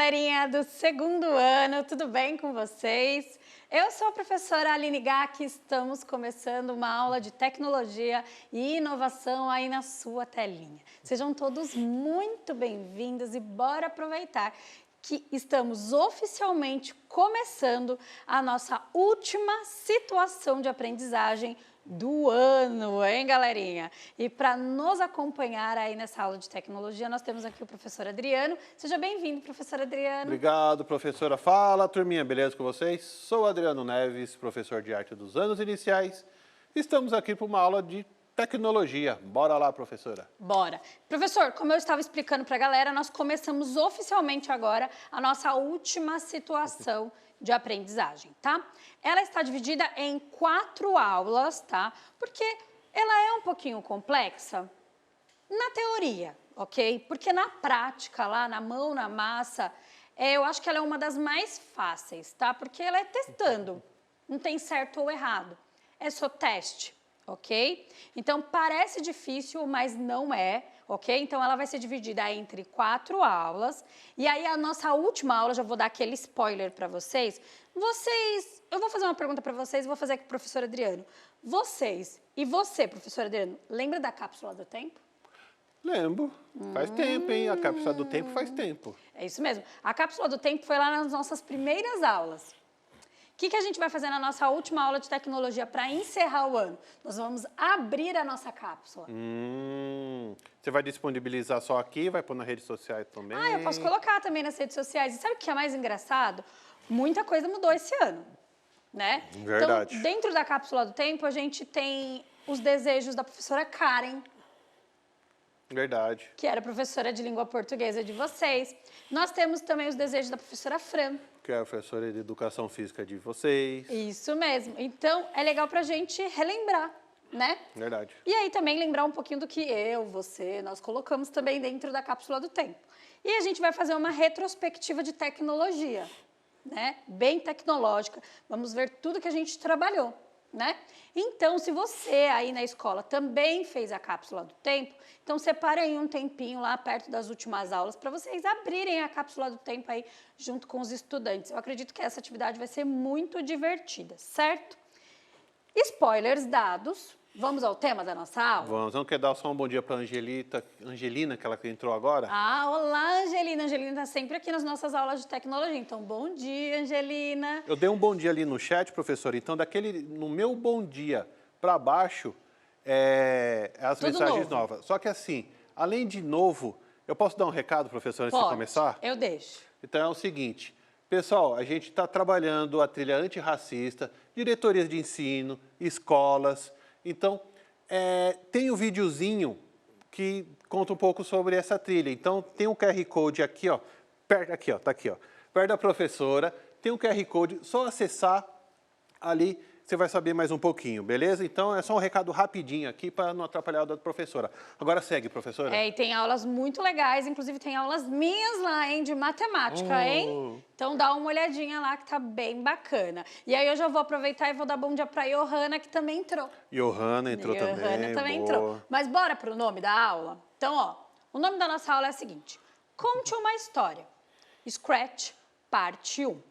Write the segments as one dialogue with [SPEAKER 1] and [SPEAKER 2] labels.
[SPEAKER 1] galerinha do segundo ano, tudo bem com vocês? Eu sou a professora Aline Gack, estamos começando uma aula de tecnologia e inovação aí na sua telinha. Sejam todos muito bem-vindos e bora aproveitar que estamos oficialmente começando a nossa última situação de aprendizagem do ano, hein, galerinha? E para nos acompanhar aí nessa aula de tecnologia, nós temos aqui o professor Adriano. Seja bem-vindo, professor Adriano.
[SPEAKER 2] Obrigado, professora. Fala, turminha, beleza com vocês? Sou Adriano Neves, professor de arte dos anos iniciais. Estamos aqui para uma aula de tecnologia. Bora lá, professora.
[SPEAKER 1] Bora. Professor, como eu estava explicando para a galera, nós começamos oficialmente agora a nossa última situação de aprendizagem, tá? Ela está dividida em 4 aulas, tá? Porque ela é um pouquinho complexa na teoria, ok? Porque na prática, lá na mão, na massa, eu acho que ela é uma das mais fáceis, tá? Porque ela é testando, não tem certo ou errado, é só teste, ok? Então parece difícil, mas não é, ok? Então ela vai ser dividida entre 4 aulas. E aí a nossa última aula, já vou dar aquele spoiler para vocês. Eu vou fazer uma pergunta para vocês, vou fazer aqui para o professor Adriano. Vocês e você, professor Adriano, lembra da cápsula do tempo?
[SPEAKER 2] Lembro. Faz tempo, hein? A cápsula do tempo faz tempo.
[SPEAKER 1] É isso mesmo. A cápsula do tempo foi lá nas nossas primeiras aulas. O que a gente vai fazer na nossa última aula de tecnologia para encerrar o ano? Nós vamos abrir a nossa cápsula.
[SPEAKER 2] Você vai disponibilizar só aqui, vai pôr nas redes sociais também?
[SPEAKER 1] Ah, eu posso colocar também nas redes sociais. E sabe o que é mais engraçado? Muita coisa mudou esse ano, né?
[SPEAKER 2] Verdade.
[SPEAKER 1] Então, dentro da cápsula do tempo, a gente tem os desejos da professora Karen,
[SPEAKER 2] Verdade.
[SPEAKER 1] que era professora de língua portuguesa de vocês. Nós temos também os desejos da professora Fran.
[SPEAKER 2] Que é a professora de educação física de vocês.
[SPEAKER 1] Isso mesmo. Então, é legal pra gente relembrar, né?
[SPEAKER 2] Verdade.
[SPEAKER 1] E aí também lembrar um pouquinho do que nós colocamos também dentro da cápsula do tempo. E a gente vai fazer uma retrospectiva de tecnologia, né? Bem tecnológica. Vamos ver tudo que a gente trabalhou, né? Então, se você aí na escola também fez a cápsula do tempo, então separe aí um tempinho lá perto das últimas aulas para vocês abrirem a cápsula do tempo aí junto com os estudantes. Eu acredito que essa atividade vai ser muito divertida, certo? Spoilers dados. Vamos ao tema da nossa aula?
[SPEAKER 2] Vamos. Não quer dar só um bom dia para a Angelina, que ela entrou agora?
[SPEAKER 1] Ah, olá, Angelina. Angelina está sempre aqui nas nossas aulas de tecnologia. Então, bom dia, Angelina.
[SPEAKER 2] Eu dei um bom dia ali no chat, professor. Então, no meu bom dia para baixo, as
[SPEAKER 1] Tudo
[SPEAKER 2] mensagens
[SPEAKER 1] novo.
[SPEAKER 2] novas. Só que assim, além de novo, eu posso dar um recado, professor, antes de começar?
[SPEAKER 1] Eu deixo.
[SPEAKER 2] Então, é o seguinte. Pessoal, a gente está trabalhando a trilha antirracista, diretorias de ensino, escolas. Então, tem um videozinho que conta um pouco sobre essa trilha. Então, tem um QR Code aqui, ó, perto da professora. Tem um QR Code, só acessar ali, você vai saber mais um pouquinho, beleza? Então, é só um recado rapidinho aqui para não atrapalhar a da professora. Agora segue, professora.
[SPEAKER 1] E tem aulas muito legais, inclusive tem aulas minhas lá, hein, de matemática, hein? Então dá uma olhadinha lá que tá bem bacana. E aí eu já vou aproveitar e vou dar bom dia pra Johanna, que também entrou.
[SPEAKER 2] Johanna entrou também.
[SPEAKER 1] Johanna também
[SPEAKER 2] boa.
[SPEAKER 1] entrou. Mas bora pro nome da aula? Então, ó, o nome da nossa aula é o seguinte: Conte uma história. Scratch, parte 1.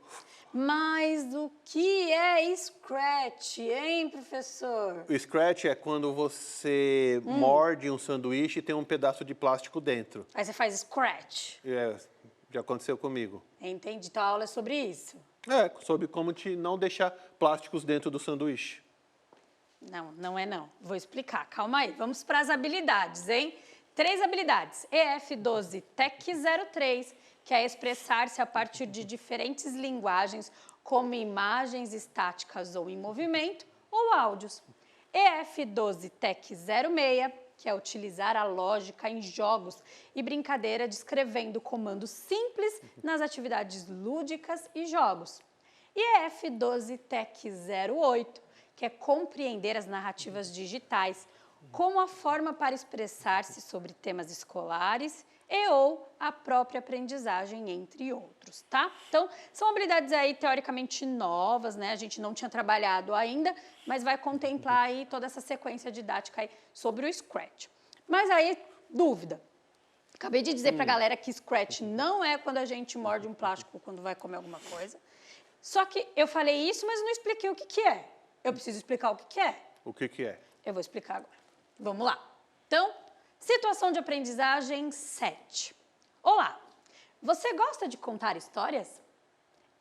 [SPEAKER 1] Mas o que é Scratch, hein, professor?
[SPEAKER 2] O Scratch é quando você morde um sanduíche e tem um pedaço de plástico dentro.
[SPEAKER 1] Aí você faz Scratch.
[SPEAKER 2] Já aconteceu comigo.
[SPEAKER 1] Entendi, então a aula é sobre isso.
[SPEAKER 2] Sobre como não deixar plásticos dentro do sanduíche.
[SPEAKER 1] Não, não é não. Vou explicar, calma aí. Vamos para as habilidades, hein? 3 habilidades. EF12 Tec 03, que é expressar-se a partir de diferentes linguagens, como imagens estáticas ou em movimento, ou áudios. EF12 Tec 06, que é utilizar a lógica em jogos e brincadeira descrevendo comandos simples nas atividades lúdicas e jogos. E EF12 Tec 08, que é compreender as narrativas digitais como a forma para expressar-se sobre temas escolares e ou a própria aprendizagem, entre outros, tá? Então, são habilidades aí teoricamente novas, né? A gente não tinha trabalhado ainda, mas vai contemplar aí toda essa sequência didática aí sobre o Scratch. Mas aí, dúvida. Acabei de dizer para a galera que Scratch não é quando a gente morde um plástico quando vai comer alguma coisa. Só que eu falei isso, mas não expliquei o que que é. Eu preciso explicar o que que é.
[SPEAKER 2] O que que é?
[SPEAKER 1] Eu vou explicar agora. Vamos lá. Então, situação de aprendizagem 7. Olá, você gosta de contar histórias?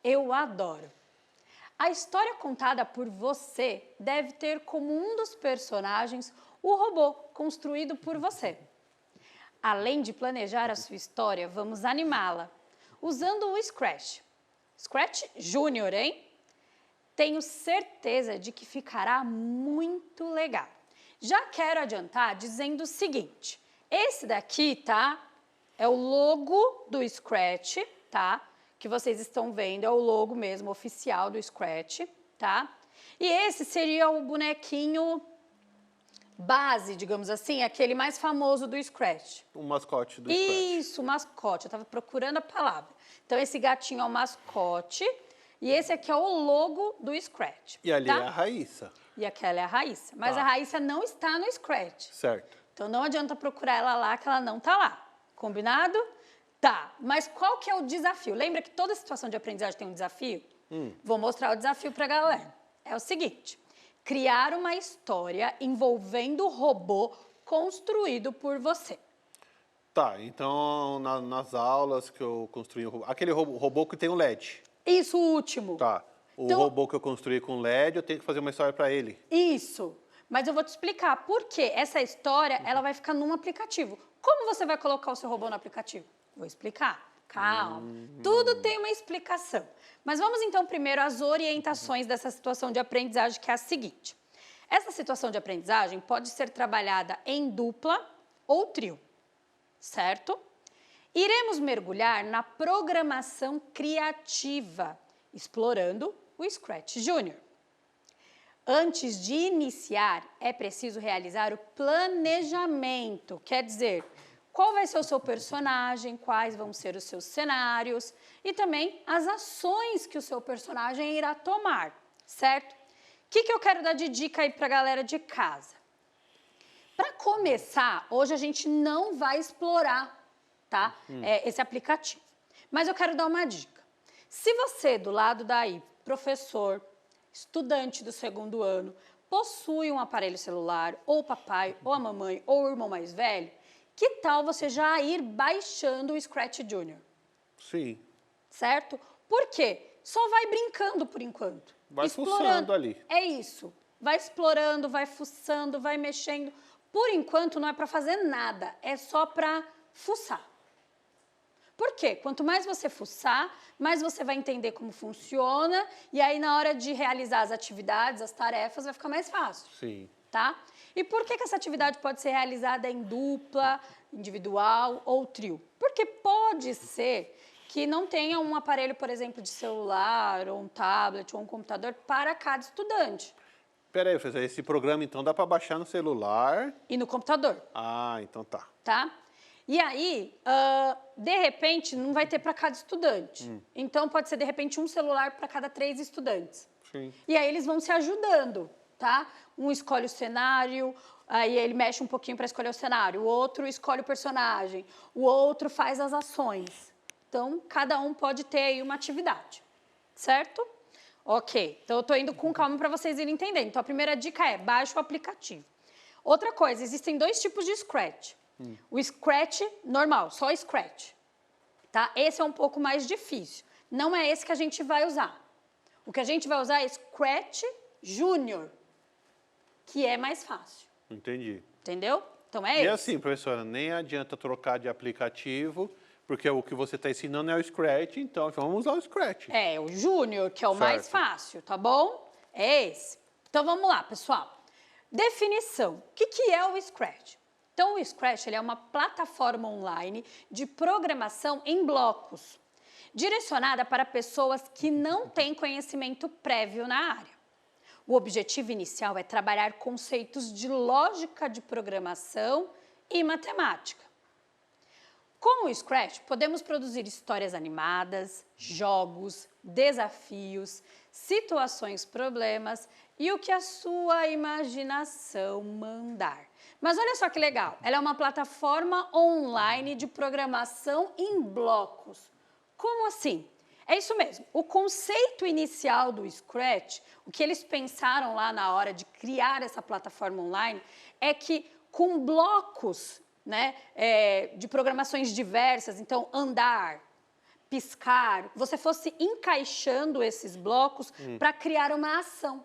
[SPEAKER 1] Eu adoro. A história contada por você deve ter como um dos personagens o robô construído por você. Além de planejar a sua história, vamos animá-la usando o Scratch. Scratch Junior, hein? Tenho certeza de que ficará muito legal. Já quero adiantar dizendo o seguinte, esse daqui, tá? É o logo do Scratch, tá? Que vocês estão vendo, é o logo mesmo oficial do Scratch, tá? E esse seria o bonequinho base, digamos assim, aquele mais famoso do Scratch.
[SPEAKER 2] O mascote do Scratch.
[SPEAKER 1] Isso, mascote. Eu estava procurando a palavra. Então, esse gatinho é o mascote e esse aqui é o logo do Scratch.
[SPEAKER 2] E ali
[SPEAKER 1] tá?
[SPEAKER 2] é a Raíssa.
[SPEAKER 1] E aquela é a Raíssa. Mas
[SPEAKER 2] Tá.
[SPEAKER 1] a Raíssa não está no Scratch.
[SPEAKER 2] Certo.
[SPEAKER 1] Então, não adianta procurar ela lá, que ela não está lá. Combinado? Tá. Mas qual que é o desafio? Lembra que toda situação de aprendizagem tem um desafio? Vou mostrar o desafio para a galera. É o seguinte. Criar uma história envolvendo o robô construído por você.
[SPEAKER 2] Tá, então nas aulas que eu construí, aquele robô que tem o LED.
[SPEAKER 1] Isso, o último.
[SPEAKER 2] Tá. O
[SPEAKER 1] Então-
[SPEAKER 2] robô que eu construí com LED, eu tenho que fazer uma história para ele.
[SPEAKER 1] Isso. Mas eu vou te explicar por que essa história ela vai ficar num aplicativo. Como você vai colocar o seu robô no aplicativo? Vou explicar. Calma. Tudo tem uma explicação. Mas vamos então primeiro às orientações dessa situação de aprendizagem, que é a seguinte. Essa situação de aprendizagem pode ser trabalhada em dupla ou trio, certo? Iremos mergulhar na programação criativa, explorando o Scratch Junior. Antes de iniciar, é preciso realizar o planejamento, quer dizer, qual vai ser o seu personagem, quais vão ser os seus cenários e também as ações que o seu personagem irá tomar, certo? O que eu quero dar de dica aí para a galera de casa? Para começar, hoje a gente não vai explorar, tá? Esse aplicativo. Mas eu quero dar uma dica. Se você, do lado daí, professor, estudante do 2º ano, possui um aparelho celular, ou o papai, ou a mamãe, ou o irmão mais velho, que tal você já ir baixando o Scratch Junior?
[SPEAKER 2] Sim.
[SPEAKER 1] Certo? Por quê? Só vai brincando por enquanto.
[SPEAKER 2] Vai fuçando ali.
[SPEAKER 1] É isso. Vai explorando, vai fuçando, vai mexendo. Por enquanto não é para fazer nada, é só para fuçar. Por quê? Quanto mais você fuçar, mais você vai entender como funciona e aí na hora de realizar as atividades, as tarefas, vai ficar mais fácil.
[SPEAKER 2] Sim.
[SPEAKER 1] Tá? E por que essa atividade pode ser realizada em dupla, individual ou trio? Porque pode ser que não tenha um aparelho, por exemplo, de celular, ou um tablet, ou um computador para cada estudante.
[SPEAKER 2] Peraí, professor, esse programa então dá para baixar no celular?
[SPEAKER 1] E no computador,
[SPEAKER 2] Ah, então tá.
[SPEAKER 1] tá? E aí, de repente, não vai ter para cada estudante. Então, pode ser, de repente, um celular para cada 3 estudantes.
[SPEAKER 2] Sim.
[SPEAKER 1] E aí, eles vão se ajudando, tá? Um escolhe o cenário, aí ele mexe um pouquinho para escolher o cenário. O outro escolhe o personagem. O outro faz as ações. Então, cada um pode ter aí uma atividade, certo? Ok, então eu estou indo com calma para vocês irem entendendo. Então, a primeira dica é, baixe o aplicativo. Outra coisa, existem 2 tipos de Scratch. O Scratch normal, só Scratch, tá? Esse é um pouco mais difícil. Não é esse que a gente vai usar. O que a gente vai usar é Scratch Junior, que é mais fácil.
[SPEAKER 2] Entendi.
[SPEAKER 1] Entendeu? Então é
[SPEAKER 2] E
[SPEAKER 1] esse.
[SPEAKER 2] assim, professora, nem adianta trocar de aplicativo, porque o que você está ensinando é o Scratch, então vamos usar o Scratch.
[SPEAKER 1] É, o Júnior, que é o mais
[SPEAKER 2] Certo.
[SPEAKER 1] fácil, tá bom? É esse. Então vamos lá, pessoal. Definição. O que é o Scratch? Então, o Scratch ele é uma plataforma online de programação em blocos, direcionada para pessoas que não têm conhecimento prévio na área. O objetivo inicial é trabalhar conceitos de lógica de programação e matemática. Com o Scratch, podemos produzir histórias animadas, jogos, desafios, situações, problemas e o que a sua imaginação mandar. Mas olha só que legal, ela é uma plataforma online de programação em blocos. Como assim? É isso mesmo, o conceito inicial do Scratch, o que eles pensaram lá na hora de criar essa plataforma online, é que com blocos, né, de programações diversas, então andar, piscar, você fosse encaixando esses blocos para criar uma ação.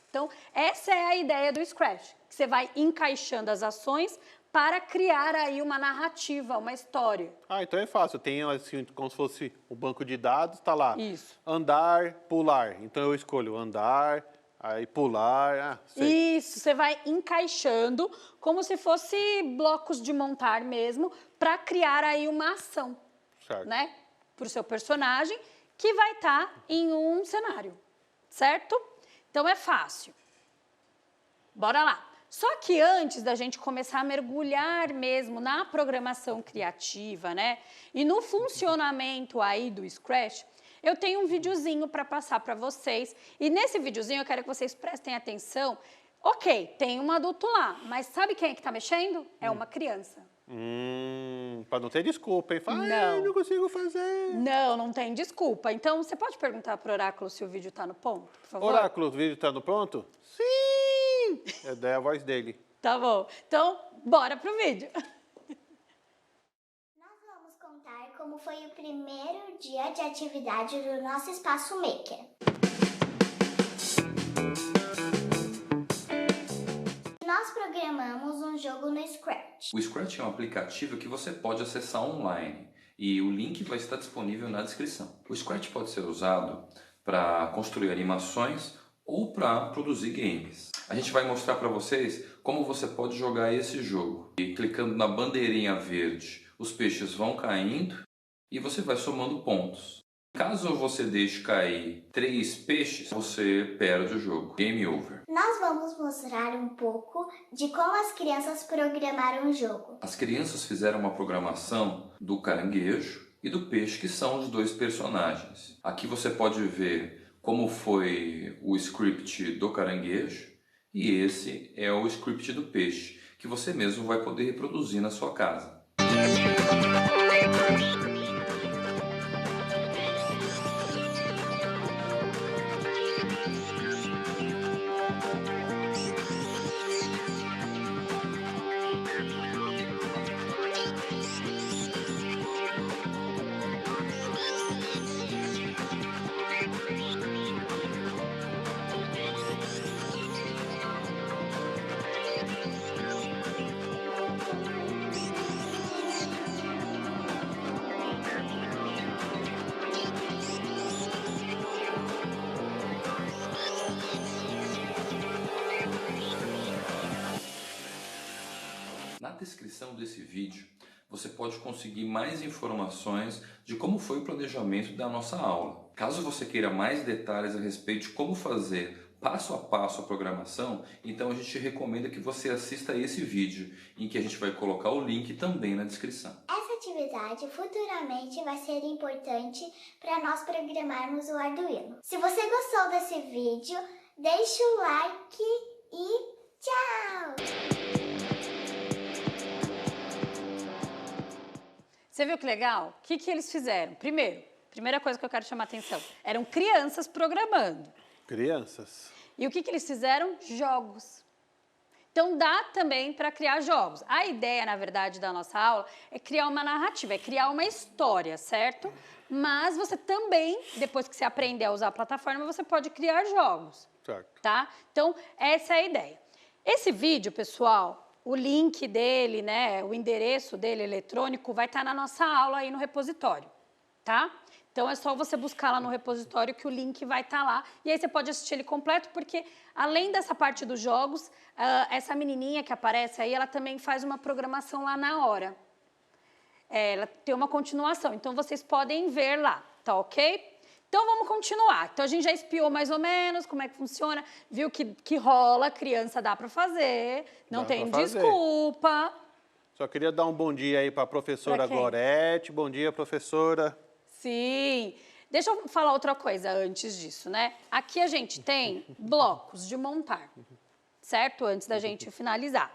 [SPEAKER 1] Então, essa é a ideia do Scratch, que você vai encaixando as ações para criar aí uma narrativa, uma história.
[SPEAKER 2] Ah, então é fácil. Tem assim, como se fosse um banco de dados, está lá.
[SPEAKER 1] Isso.
[SPEAKER 2] Andar, pular. Então eu escolho andar, aí pular. Ah, sei.
[SPEAKER 1] Isso, você vai encaixando como se fosse blocos de montar mesmo, para criar aí uma ação,
[SPEAKER 2] Certo.
[SPEAKER 1] né? Para o seu personagem, que vai estar em um cenário, certo? Então é fácil. Bora lá. Só que antes da gente começar a mergulhar mesmo na programação criativa, né? E no funcionamento aí do Scratch, eu tenho um videozinho para passar para vocês. E nesse videozinho eu quero que vocês prestem atenção. Ok, tem um adulto lá, mas sabe quem é que está mexendo? É uma criança.
[SPEAKER 2] Para não ter desculpa, hein? Fala,
[SPEAKER 1] Não.
[SPEAKER 2] não consigo fazer.
[SPEAKER 1] Não, não tem desculpa. Então, você pode perguntar para o Oráculo se o vídeo está no ponto, por favor?
[SPEAKER 2] Oráculo, o vídeo está no pronto? Sim! É daí a voz dele.
[SPEAKER 1] Tá bom. Então, bora pro vídeo.
[SPEAKER 3] Nós vamos contar como foi o primeiro dia de atividade do nosso Espaço Maker. Nós programamos um jogo no Scratch.
[SPEAKER 4] O Scratch é um aplicativo que você pode acessar online e o link vai estar disponível na descrição. O Scratch pode ser usado para construir animações ou para produzir games. A gente vai mostrar para vocês como você pode jogar esse jogo. E clicando na bandeirinha verde, os peixes vão caindo e você vai somando pontos. Caso você deixe cair 3 peixes, você perde o jogo. Game over.
[SPEAKER 3] Nós vamos mostrar um pouco de como as crianças programaram o jogo.
[SPEAKER 4] As crianças fizeram uma programação do caranguejo e do peixe, que são os 2 personagens. Aqui você pode ver como foi o script do caranguejo e esse é o script do peixe, que você mesmo vai poder reproduzir na sua casa. Na descrição desse vídeo, você pode conseguir mais informações de como foi o planejamento da nossa aula. Caso você queira mais detalhes a respeito de como fazer passo a passo a programação, então a gente recomenda que você assista esse vídeo, em que a gente vai colocar o link também na descrição.
[SPEAKER 3] Essa atividade futuramente vai ser importante para nós programarmos o Arduino. Se você gostou desse vídeo, deixe o like e tchau!
[SPEAKER 1] Você viu que legal? O que eles fizeram? Primeira coisa que eu quero chamar a atenção, eram crianças programando.
[SPEAKER 2] Crianças.
[SPEAKER 1] E o que eles fizeram? Jogos. Então, dá também para criar jogos. A ideia, na verdade, da nossa aula é criar uma narrativa, é criar uma história, certo? Mas você também, depois que você aprender a usar a plataforma, você pode criar jogos,
[SPEAKER 2] Certo.
[SPEAKER 1] tá? Então, essa é a ideia. Esse vídeo, pessoal, o link dele, né, o endereço dele eletrônico vai estar na nossa aula aí no repositório, tá? Então, é só você buscar lá no repositório que o link vai estar lá. E aí você pode assistir ele completo, porque além dessa parte dos jogos, essa menininha que aparece aí, ela também faz uma programação lá na hora. Ela tem uma continuação, então vocês podem ver lá, tá ok? Então, vamos continuar. Então, a gente já espiou mais ou menos como é que funciona, viu que rola, criança dá para fazer, não
[SPEAKER 2] Dá
[SPEAKER 1] tem
[SPEAKER 2] pra fazer.
[SPEAKER 1] desculpa.
[SPEAKER 2] Só queria dar um bom dia aí para a professora
[SPEAKER 1] Pra quem?
[SPEAKER 2] Gorete. Bom dia, professora.
[SPEAKER 1] Sim, Deixa eu falar outra coisa antes disso, né? Aqui a gente tem blocos de montar, certo? Antes da gente finalizar.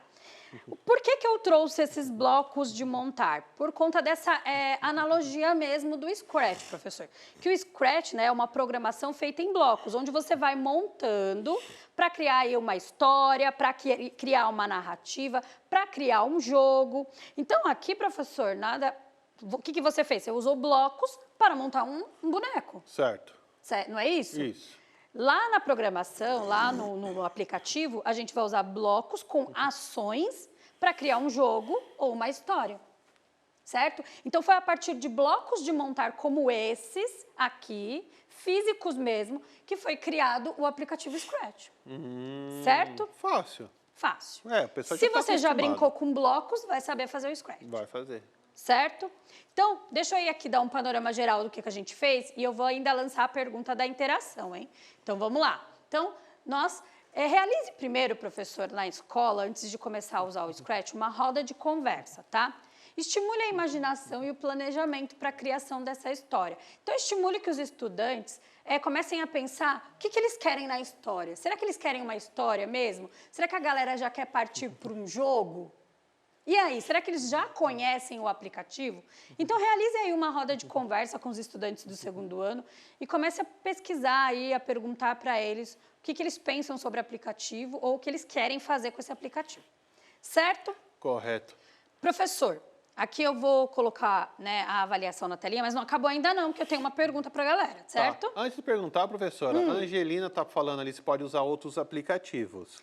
[SPEAKER 1] Por que eu trouxe esses blocos de montar? Por conta dessa analogia mesmo do Scratch, professor. Que o Scratch, né, é uma programação feita em blocos, onde você vai montando para criar aí uma história, para criar uma narrativa, para criar um jogo. Então, aqui, professor, o que você fez? Você usou blocos para montar um boneco.
[SPEAKER 2] Certo.
[SPEAKER 1] Não é isso?
[SPEAKER 2] Isso.
[SPEAKER 1] Lá na programação, lá no aplicativo, a gente vai usar blocos com ações para criar um jogo ou uma história, certo? Então, foi a partir de blocos de montar como esses aqui, físicos mesmo, que foi criado o aplicativo Scratch, certo?
[SPEAKER 2] Fácil.
[SPEAKER 1] Fácil.
[SPEAKER 2] O pessoal
[SPEAKER 1] Se
[SPEAKER 2] tá
[SPEAKER 1] você já
[SPEAKER 2] acostumado.
[SPEAKER 1] brincou com blocos, vai saber fazer o Scratch.
[SPEAKER 2] Vai fazer.
[SPEAKER 1] Certo? Então, deixa eu ir aqui dar um panorama geral do que a gente fez e eu vou ainda lançar a pergunta da interação, hein? Então, vamos lá. Então, realize primeiro, professor, na escola, antes de começar a usar o Scratch, uma roda de conversa, tá? Estimule a imaginação e o planejamento para a criação dessa história. Então, estimule que os estudantes comecem a pensar o que eles querem na história. Será que eles querem uma história mesmo? Será que a galera já quer partir para um jogo? E aí, será que eles já conhecem o aplicativo? Então, realize aí uma roda de conversa com os estudantes do segundo ano e comece a pesquisar aí, a perguntar para eles o que eles pensam sobre o aplicativo ou o que eles querem fazer com esse aplicativo. Certo?
[SPEAKER 2] Correto.
[SPEAKER 1] Professor, aqui eu vou colocar, né, a avaliação na telinha, mas não acabou ainda não, porque eu tenho uma pergunta para a galera, certo?
[SPEAKER 2] Tá. Antes de perguntar, professora, a Angelina está falando ali se pode usar outros aplicativos.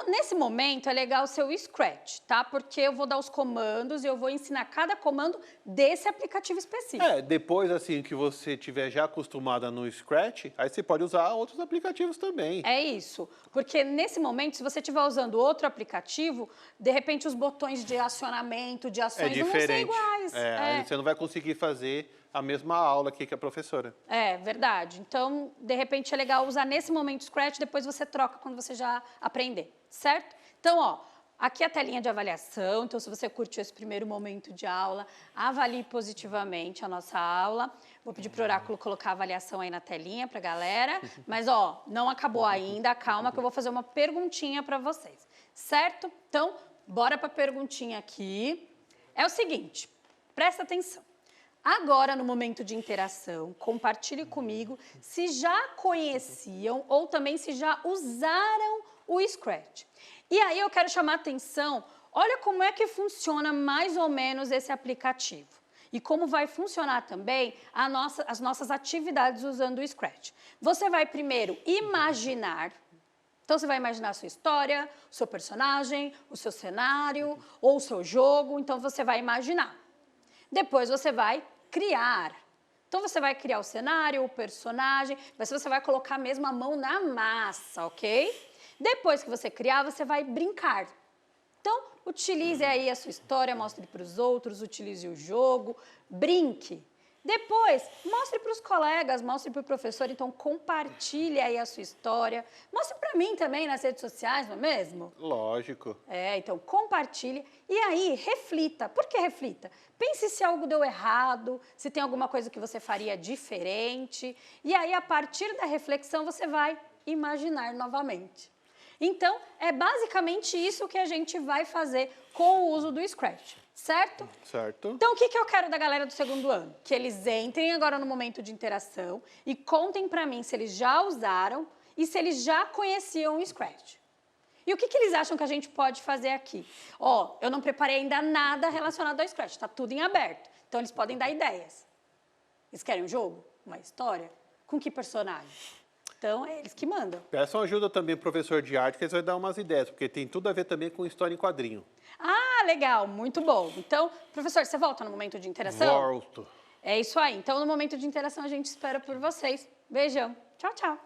[SPEAKER 1] Nesse momento, é legal ser o Scratch, tá? Porque eu vou dar os comandos e eu vou ensinar cada comando desse aplicativo específico.
[SPEAKER 2] Depois, assim, que você tiver já acostumada no Scratch, aí você pode usar outros aplicativos também.
[SPEAKER 1] É isso, porque nesse momento, se você estiver usando outro aplicativo, de repente os botões de acionamento, de ações não vão ser iguais.
[SPEAKER 2] Aí você não vai conseguir fazer a mesma aula aqui que a professora.
[SPEAKER 1] É, verdade. Então, de repente, é legal usar nesse momento o Scratch, depois você troca quando você já aprender, certo? Então, ó, aqui a telinha de avaliação. Então, se você curtiu esse primeiro momento de aula, avalie positivamente a nossa aula. Vou pedir para o Oráculo colocar a avaliação aí na telinha para a galera. Mas, ó, não acabou ainda, calma que eu vou fazer uma perguntinha para vocês, certo? Então, bora para a perguntinha aqui. É o seguinte, presta atenção. Agora, no momento de interação, compartilhe comigo se já conheciam ou também se já usaram o Scratch. E aí eu quero chamar a atenção, olha como é que funciona mais ou menos esse aplicativo. E como vai funcionar também as nossas atividades usando o Scratch. Você vai primeiro imaginar. Então, você vai imaginar a sua história, o seu personagem, o seu cenário ou o seu jogo. Então, você vai imaginar. Depois você vai criar. Então, você vai criar o cenário, o personagem, mas você vai colocar mesmo a mão na massa, ok? Depois que você criar, você vai brincar. Então, utilize aí a sua história, mostre para os outros, utilize o jogo, brinque. Depois, mostre para os colegas, mostre para o professor, então compartilhe aí a sua história. Mostre para mim também nas redes sociais, não é mesmo?
[SPEAKER 2] Lógico.
[SPEAKER 1] Então compartilhe e aí reflita. Por que reflita? Pense se algo deu errado, se tem alguma coisa que você faria diferente. E aí, a partir da reflexão, você vai imaginar novamente. Então, é basicamente isso que a gente vai fazer com o uso do Scratch, certo?
[SPEAKER 2] Certo.
[SPEAKER 1] Então, o que eu quero da galera do segundo ano? Que eles entrem agora no momento de interação e contem para mim se eles já usaram e se eles já conheciam o Scratch. E o que eles acham que a gente pode fazer aqui? Ó, eu não preparei ainda nada relacionado ao Scratch, tá tudo em aberto. Então, eles podem dar ideias. Eles querem um jogo? Uma história? Com que personagem? Então, é eles que mandam.
[SPEAKER 2] Peçam ajuda também pro professor de arte, que eles vão dar umas ideias, porque tem tudo a ver também com história em quadrinho.
[SPEAKER 1] Ah, legal, muito bom. Então, professor, você volta no momento de interação?
[SPEAKER 2] Volto.
[SPEAKER 1] É isso aí. Então, no momento de interação, a gente espera por vocês. Beijão. Tchau, tchau.